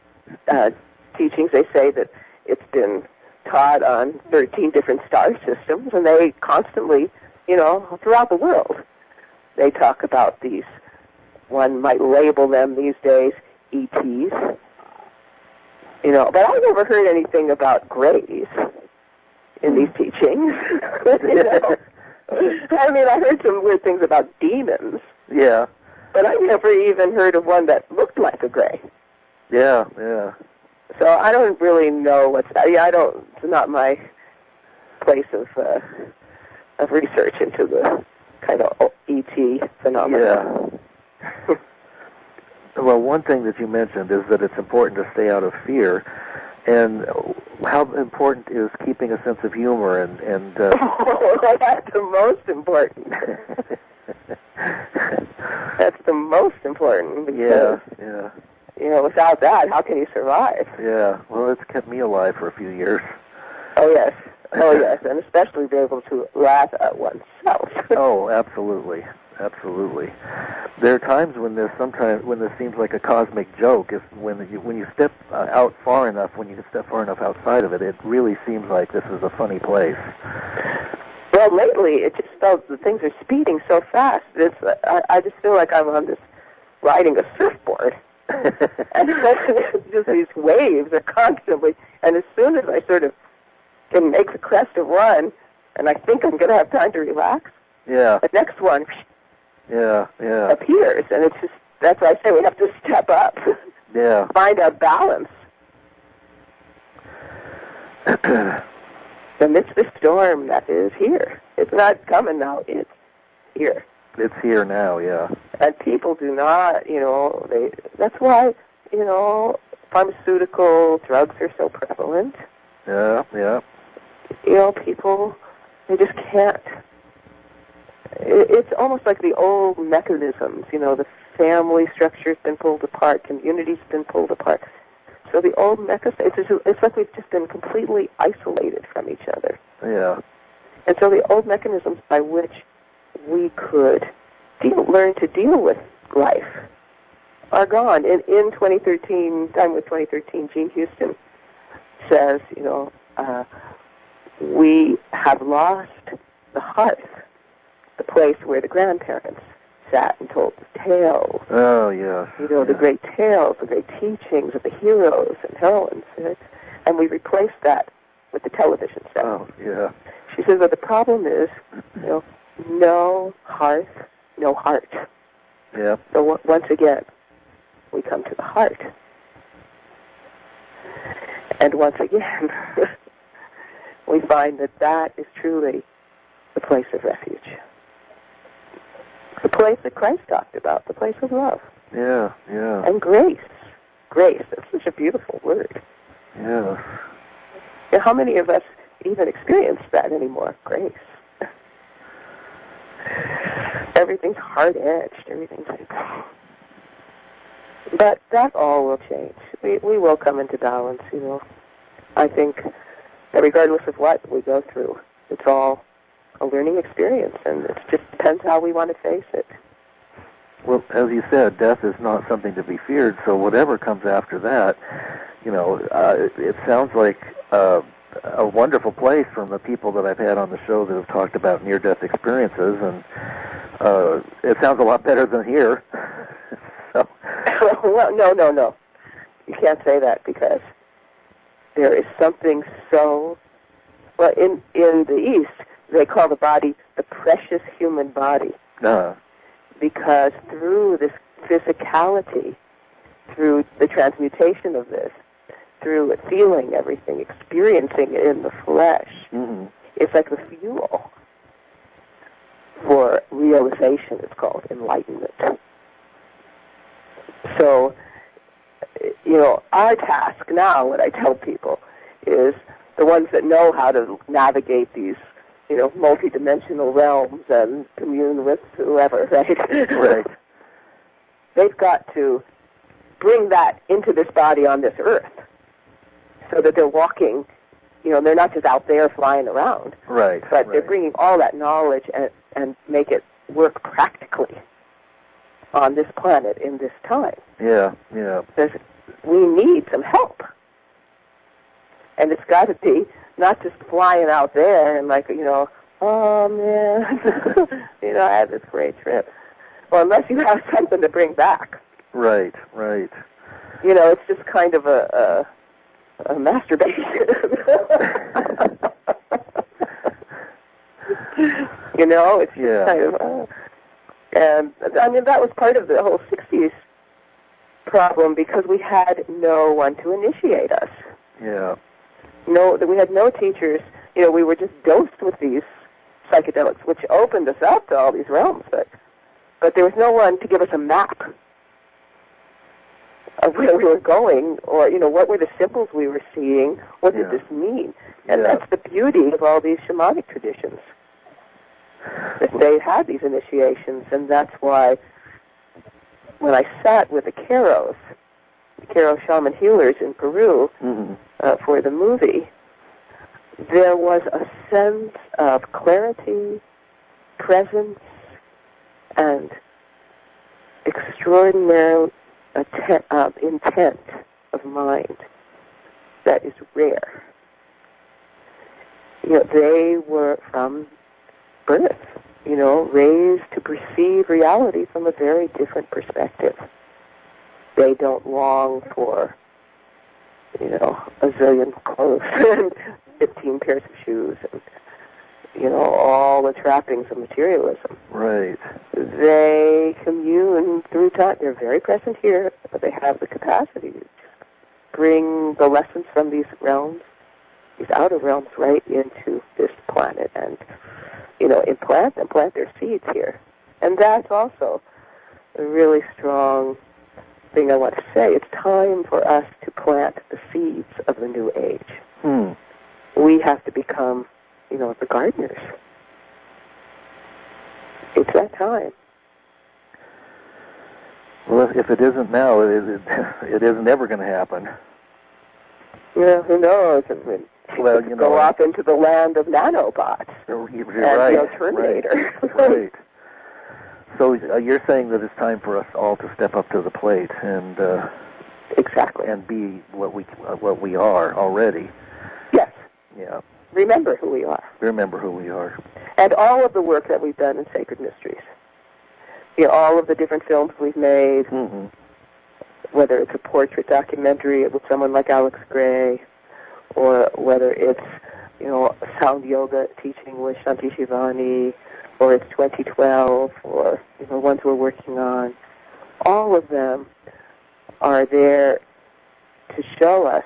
teachings, they say that it's been taught on 13 different star systems, and they constantly, throughout the world, they talk about these, one might label them these days ETs, but I've never heard anything about Greys in these teachings. I mean, I heard some weird things about demons. Yeah. But I never even heard of one that looked like a Grey. Yeah. So I don't really know what's. It's not my place of research into the kind of ET phenomenon. Yeah. Well, one thing that you mentioned is that it's important to stay out of fear, and how important is keeping a sense of humor and that's the most important. That's the most important. Because, without that, how can you survive? Yeah. Well, it's kept me alive for a few years. Oh yes, and especially be able to laugh at oneself. Oh, absolutely. There are times when this seems like a cosmic joke. Is when you step out far enough, when you step far enough outside of it, it really seems like this is a funny place. Well, lately it just felt that things are speeding so fast. I just feel like I'm on this riding a surfboard, and just these waves are constantly. And as soon as I sort of can make the crest of one, and I think I'm going to have time to relax, the next one. Appears, and it's just, that's why I say we have to step up. Find our balance amidst the storm that is here. It's not coming now, it's here. It's here now, And people do not, that's why, pharmaceutical drugs are so prevalent. People, they just can't. It's almost like the old mechanisms, the family structure's been pulled apart, community's been pulled apart. So the old mechanisms, it's like we've just been completely isolated from each other. Yeah. And so the old mechanisms by which we could learn to deal with life are gone. In 2013, Time with 2013, Gene Houston says, we have lost the hearth, the place where the grandparents sat and told the tales. Oh, yes. The great tales, the great teachings of the heroes and heroines. And we replaced that with the television set. Oh, yeah. She says, but the problem is, no hearth, no heart. Yeah. So once again, we come to the heart. And once again, we find that is truly the place of refuge. The place that Christ talked about, the place of love. Yeah, yeah. And grace. Grace, that's such a beautiful word. Yeah. How many of us even experience that anymore? Grace. Everything's hard-edged. Everything's like... But that all will change. We will come into balance, I think that regardless of what we go through, it's all a learning experience, and it just depends how we want to face it. Well, as you said, death is not something to be feared, so whatever comes after that, it sounds like a wonderful place from the people that I've had on the show that have talked about near-death experiences, and it sounds a lot better than here. So. Well, no. You can't say that, because there is something so... Well, in the East, they call the body the precious human body. Because through this physicality, through the transmutation of this, through feeling everything, experiencing it in the flesh, it's like the fuel for realization. It's called enlightenment. So, our task now, what I tell people, is the ones that know how to navigate these, multidimensional realms and commune with whoever, right? Right. They've got to bring that into this body on this earth so that they're walking, they're not just out there flying around. Right. But they're bringing all that knowledge and make it work practically on this planet in this time. Yeah, yeah. Because we need some help. And it's got to be not just flying out there and oh man, I had this great trip. Well, unless you have something to bring back. Right, right. It's just kind of a masturbation. It's just kind of... and, that was part of the whole 60s problem, because we had no one to initiate us. Yeah. We had no teachers. We were just dosed with these psychedelics, which opened us up to all these realms, but there was no one to give us a map of where we were going, or what were the symbols we were seeing, what did this mean. And that's the beauty of all these shamanic traditions, that they had these initiations. And that's why when I sat with the Keros shaman healers in Peru for the movie, there was a sense of clarity, presence, and extraordinary intent of mind that is rare. They were from birth, raised to perceive reality from a very different perspective. They don't long for, a zillion clothes and 15 pairs of shoes and, all the trappings of materialism. Right. They commune through time. They're very present here, but they have the capacity to bring the lessons from these realms, these outer realms, right into this planet and, plant their seeds here. And that's also a really strong thing I want to say. It's time for us to plant the seeds of the new age. We have to become, the gardeners. It's that time. Well, if it isn't now, it isn't ever going to happen. Yeah, who knows? Well, go off into the land of nanobots. You're and right. Terminator. Right. So you're saying that it's time for us all to step up to the plate and exactly, and be what we are already. Yes. Yeah. Remember who we are. Remember who we are. And all of the work that we've done in Sacred Mysteries. You know, all of the different films we've made, whether it's a portrait documentary with someone like Alex Gray, or whether it's, you know, sound yoga teaching with Shanti Shivani, or it's 2012, or, you know, ones we're working on. All of them are there to show us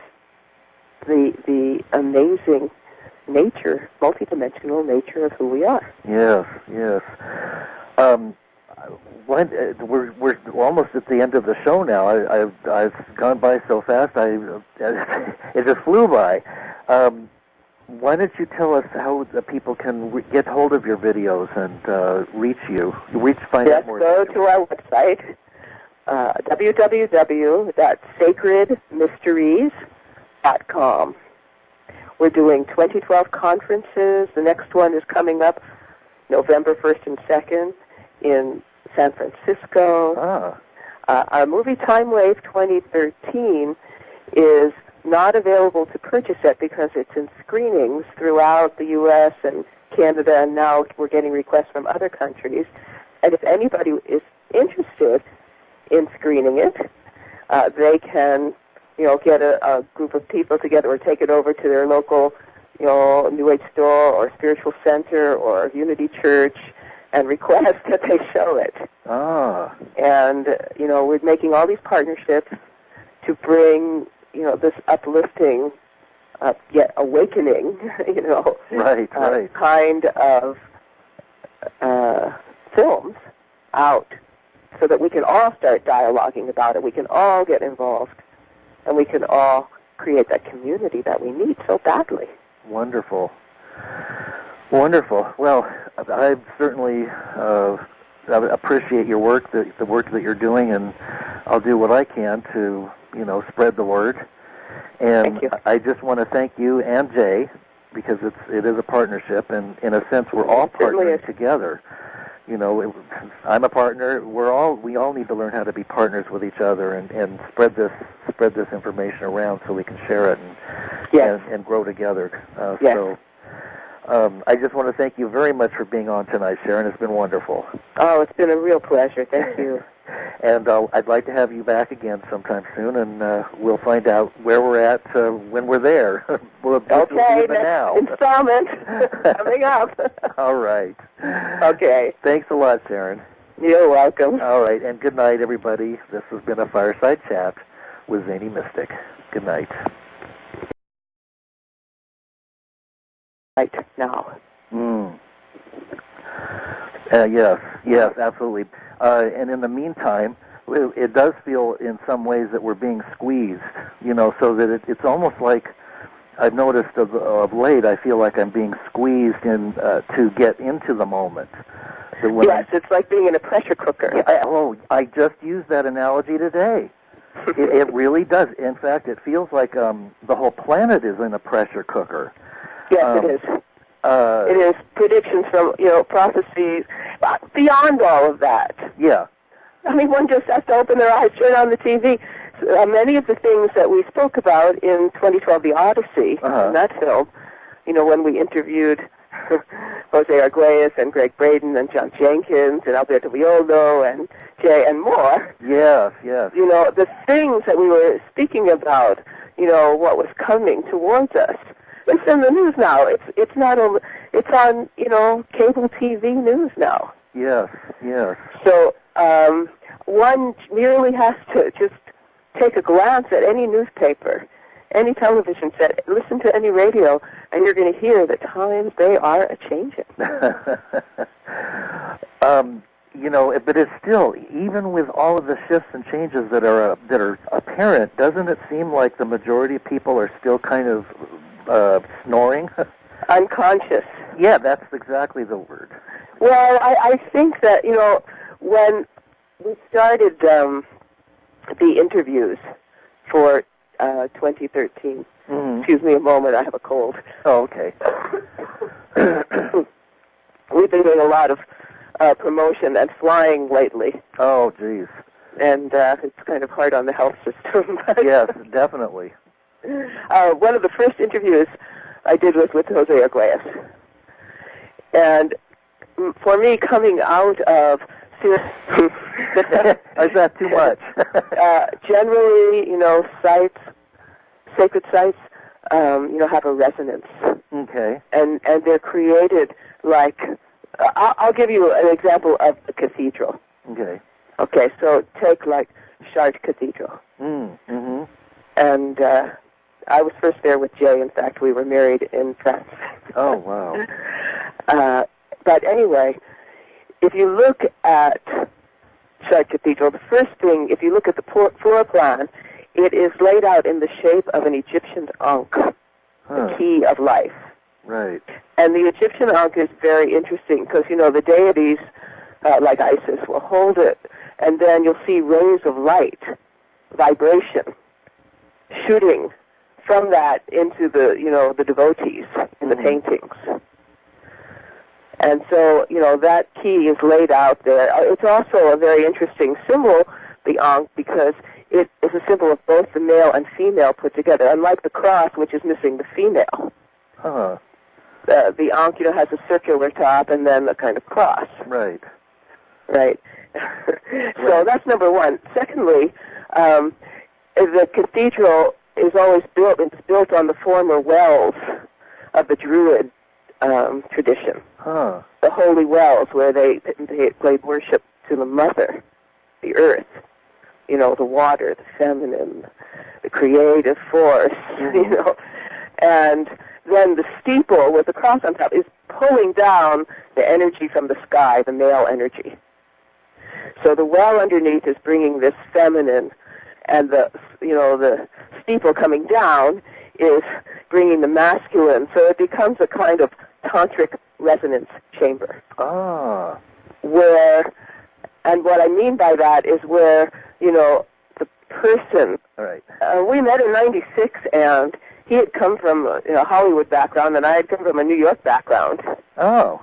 the amazing nature, multidimensional nature of who we are. Yes, yes. We're almost at the end of the show now. I've gone by so fast. It just flew by. Why don't you tell us how the people can get hold of your videos and reach you? Find out more. Yes, go to our website, www.sacredmysteries.com. We're doing 2012 conferences. The next one is coming up November 1st and 2nd in San Francisco. Our movie Timewave 2013 is not available to purchase yet because it's in screenings throughout the U.S. and Canada, and now we're getting requests from other countries. And if anybody is interested in screening it, they can, you know, get a group of people together or take it over to their local, you know, New Age store or spiritual center or Unity Church and request that they show it. And, you know, we're making all these partnerships to bring, you know, this uplifting, yet awakening, you know, kind of films out so that we can all start dialoguing about it. We can all get involved, and we can all create that community that we need so badly. Wonderful. Wonderful. Well, I certainly appreciate your work, the work that you're doing, and I'll do what I can to, you know, spread the word. And thank you. I just want to thank you and Jay, because it is a partnership, and in a sense we're all partnering together. You know, I'm a partner. We all need to learn how to be partners with each other and spread this information around so we can share it and grow together. So I just want to thank you very much for being on tonight, Sharron. It's been wonderful. Oh, it's been a real pleasure. Thank you. And I'd like to have you back again sometime soon, and we'll find out where we're at when we're there. Okay, next installment coming up. All right. Okay. Thanks a lot, Sharron. You're welcome. All right, and good night, everybody. This has been a Fireside Chat with Zany Mystic. Good night. Right now. Yes, absolutely. And in the meantime, it does feel in some ways that we're being squeezed, you know, so that it's almost like I've noticed of late, I feel like I'm being squeezed in to get into the moment. Yes, it's like being in a pressure cooker. I just used that analogy today. It really does. In fact, it feels like the whole planet is in a pressure cooker. Yes, it is. It is predictions from, you know, prophecies. Beyond all of that. Yeah. I mean, one just has to open their eyes, turn on the TV. Many of the things that we spoke about in 2012, the Odyssey, in that film, you know, when we interviewed Jose Arguelles and Greg Braden and John Jenkins and Alberto Villoldo and Jay and more. Yes, yes. You know, the things that we were speaking about, you know, what was coming towards us. It's in the news now. It's not only, it's on, you know, cable TV news now. Yes, yes. So one merely has to just take a glance at any newspaper, any television set, listen to any radio, and you're going to hear the times they are a-changing. You know, but it's still, even with all of the shifts and changes that are apparent, doesn't it seem like the majority of people are still kind of snoring? Unconscious. Yeah, that's exactly the word. Well, I think that, you know, when we started the interviews for 2013, excuse me a moment, I have a cold. Oh, okay. We've been doing a lot of promotion and flying lately. Oh, geez. And it's kind of hard on the health system. Yes, definitely. One of the first interviews I did was with Jose Arguelles. And for me, coming out of... Is that too much? Generally, sites, sacred sites, have a resonance. Okay. And they're created like... I'll give you an example of a cathedral. Okay. Okay, so take like Chartres Cathedral. Mm-hmm. And I was first there with Jay. In fact, we were married in France. Oh, wow. But anyway, if you look at Chartres Cathedral, the first thing, if you look at the floor plan, it is laid out in the shape of an Egyptian ankh, the key of life. Right. And the Egyptian ankh is very interesting because, the deities like Isis will hold it, and then you'll see rays of light, vibration, shooting from that into the devotees in the paintings. And so, that key is laid out there. It's also a very interesting symbol, the ankh, because it is a symbol of both the male and female put together, unlike the cross, which is missing the female. Huh. The ankh, has a circular top and then a kind of cross. Right. Right. So that's number one. Secondly, the cathedral is always built. It's built on the former wells of the Druid tradition. Huh. The holy wells where they played worship to the mother, the earth. The water, the feminine, the creative force. And then the steeple with the cross on top is pulling down the energy from the sky, the male energy. So the well underneath is bringing this feminine, and the steeple coming down is bringing the masculine. So it becomes a kind of tantric resonance chamber. Ah. And what I mean by that is where, the person. Right. We met in '96, and he had come from a Hollywood background, and I had come from a New York background. Oh.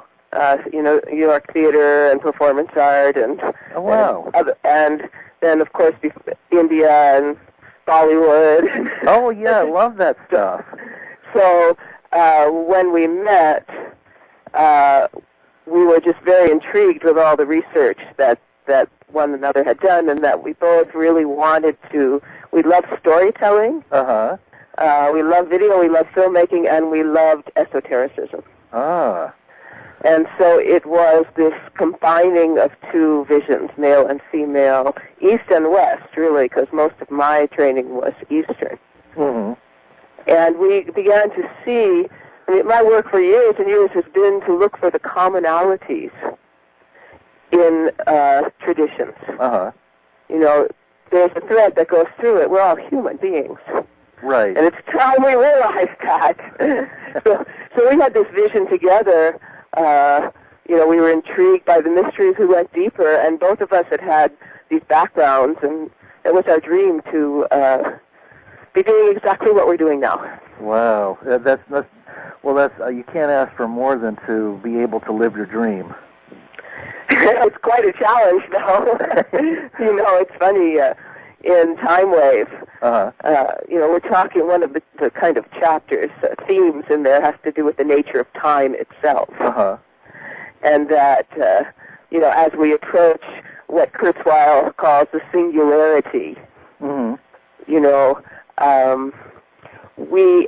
New York theater and performance art, and oh, wow. And then of course India and Bollywood. Oh yeah, I love that stuff. So when we met, we were just very intrigued with all the research that one another had done, and that we both really wanted to. We loved storytelling. We loved video. We loved filmmaking, and we loved esotericism. Ah. And so it was this combining of two visions, male and female, East and West, really, because most of my training was Eastern. Mm-hmm. And we began to see, my work for years and years has been to look for the commonalities in traditions. There's a thread that goes through it. We're all human beings. Right. And it's time we realize that. So we had this vision together. We were intrigued by the mysteries. We went deeper, and both of us had these backgrounds, and it was our dream to be doing exactly what we're doing now. Wow, that's you can't ask for more than to be able to live your dream. It's quite a challenge, though. It's funny. In Timewave, we're talking, one of the kind of chapters, themes in there has to do with the nature of time itself. And that, as we approach what Kurzweil calls the singularity,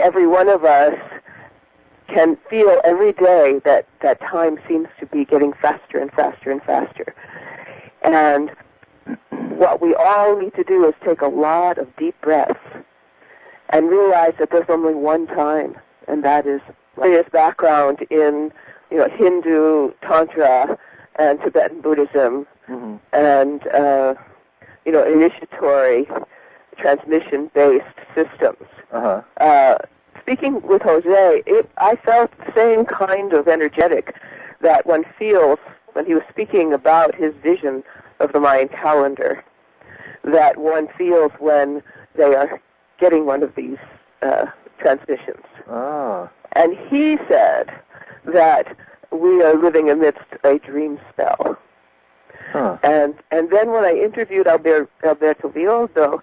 every one of us can feel every day that time seems to be getting faster and faster and faster. And what we all need to do is take a lot of deep breaths and realize that there's only one time, and that is various background in Hindu, Tantra, and Tibetan Buddhism, and initiatory transmission-based systems. Speaking with Jose, I felt the same kind of energetic that one feels when he was speaking about his vision of the Mayan calendar, that one feels when they are getting one of these transmissions. And he said that we are living amidst a dream spell. Huh. And then when I interviewed Alberto Villoldo,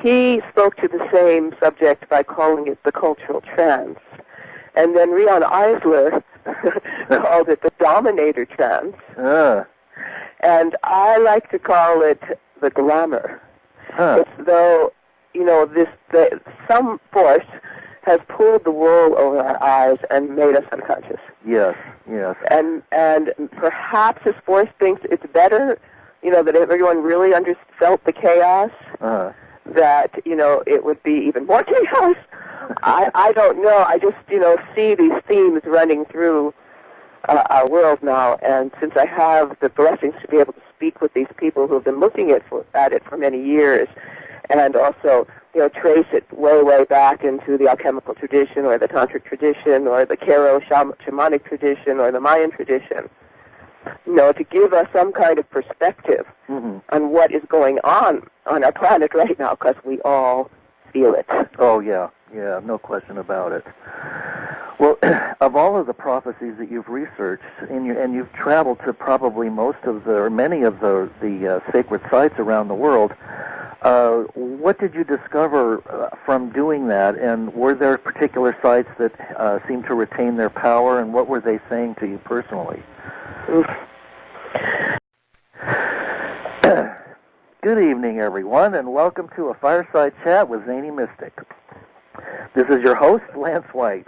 he spoke to the same subject by calling it the cultural trance. And then Rion Eisler called it the dominator trance. And I like to call it the glamour. It's though, some force has pulled the wool over our eyes and made us unconscious. Yes, yes. And perhaps this force thinks it's better, that everyone really felt the chaos, that, it would be even more chaos. I don't know. I just, see these themes running through our world now, and since I have the blessings to be able to speak with these people who have been looking at it for many years, and also, trace it way, way back into the alchemical tradition, or the tantric tradition, or the Karo shamanic tradition, or the Mayan tradition, to give us some kind of perspective on what is going on our planet right now, because we all feel it. Oh, yeah, no question about it. Well, of all of the prophecies that you've researched, and you've traveled to probably many of the sacred sites around the world, what did you discover from doing that, and were there particular sites that seemed to retain their power, and what were they saying to you personally? Good evening, everyone, and welcome to a Fireside Chat with Zany Mystic. This is your host, Lance White.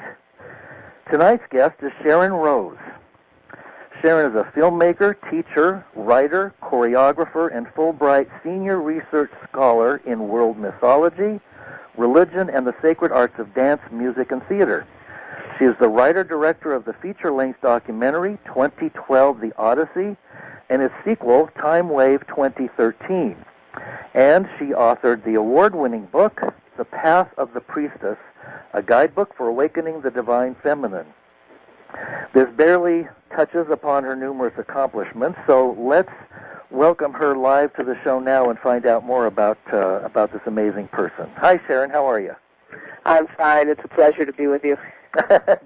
Tonight's guest is Sharron Rose. Sharron is a filmmaker, teacher, writer, choreographer, and Fulbright senior research scholar in world mythology, religion, and the sacred arts of dance, music, and theater. She is the writer-director of the feature-length documentary 2012 The Odyssey and its sequel, Timewave 2013. And she authored the award-winning book, The Path of the Priestess, a guidebook for awakening the divine feminine. This barely touches upon her numerous accomplishments, so let's welcome her live to the show now and find out more about this amazing person. Hi, Sharron. How are you? I'm fine. It's a pleasure to be with you.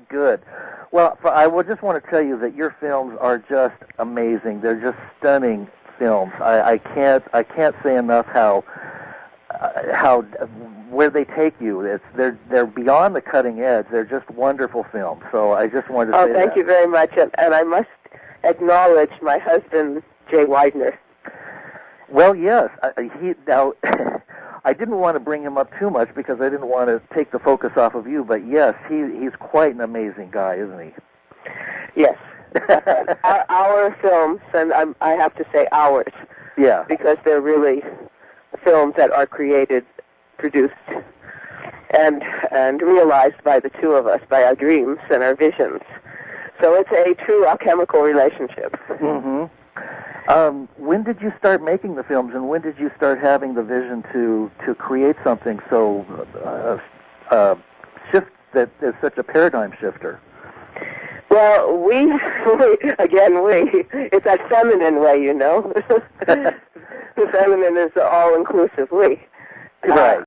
Good. Well, I would just want to tell you that your films are just amazing. They're just stunning films. I can't say enough how where they take you. They're beyond the cutting edge. They're just wonderful films. So I just wanted to say that. Oh, thank you very much. And I must acknowledge my husband, Jay Weidner. Well, yes. I didn't want to bring him up too much because I didn't want to take the focus off of you, but yes, he's quite an amazing guy, isn't he? Yes. Our films, and I have to say ours, yeah, because they're really films that are created, produced, and realized by the two of us, by our dreams and our visions. So it's a true alchemical relationship. Mm-hmm. When did you start making the films, and when did you start having the vision to create something so that is such a paradigm shifter? Well, it's that feminine way, The feminine is all-inclusive we. Right.